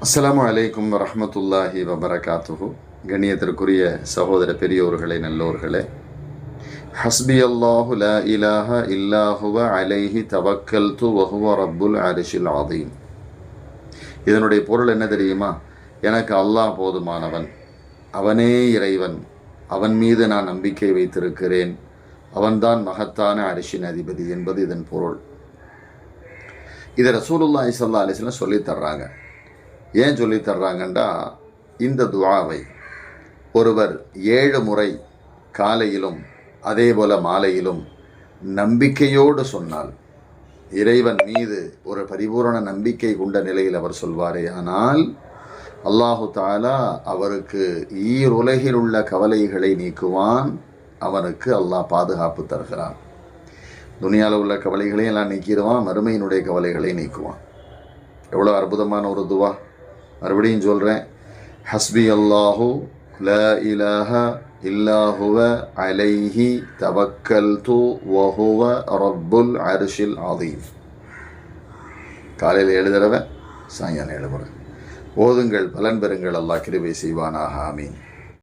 அஸ்ஸலாமு அலைக்கும் வரஹ்மத்துல்லாஹி வபரகாத்துஹு. கண்ணியத்திற்குரிய சகோதர பெரியோர்களே, நல்லோர்களே, ஹஸ்பி அல்லாஹு லா இலாஹ இல்லாஹுவ அலைஹி தவக்கல்து வஹுவ ரப்புல் அரிஷில் ஆதீம். இதனுடைய பொருள் என்ன தெரியுமா? எனக்கு அல்லாஹ் போதுமானவன், அவனே இறைவன், அவன் மீது நான் நம்பிக்கை வைத்திருக்கிறேன், அவன்தான் மகத்தான அரிஷின் அதிபதி என்பது இதன் பொருள். இதை ரசூலுல்லாஹி ஸல்லல்லாஹு அலைஹி வஸல்லம் சொல்லித்தர்றாங்க. ஏன் சொல்லித்தர்றாங்கன்றா, இந்த துஆவை ஒருவர் 7 முறை காலையிலும் அதே போல மாலையிலும் நம்பிக்கையோடு சொன்னால், இறைவன் மீது ஒரு பரிபூரண நம்பிக்கை கொண்ட நிலையில் அவர் சொல்வாரே ஆனால், அல்லாஹு தஆலா அவருக்கு ஈருலகில் உள்ள கவலைகளை நீக்குவான். அவனுக்கு அல்லாஹ் பாதுகாப்பு தருகிறான். துனியாவில் உள்ள கவலைகளையும் எல்லாம் நீக்கிடுவான், மறுமையினுடைய கவலைகளை நீக்குவான். எவ்வளோ அற்புதமான ஒரு துவா! மறுபடியும் சொல்கிறேன், ஹஸ்பி அல்லாஹு லா இலாஹ இல்லாஹுவ அலைஹி தவக்கல்து வஹுவ ரப்புல் அர்ஷில் ஆதீம். காலையில் 7 தடவை, சாயங்காலம் 7 முறை ஓதுங்கள், பலன் பெறுங்கள். அல்லாஹ் கிருபை செய்வானாக. ஆமீன்.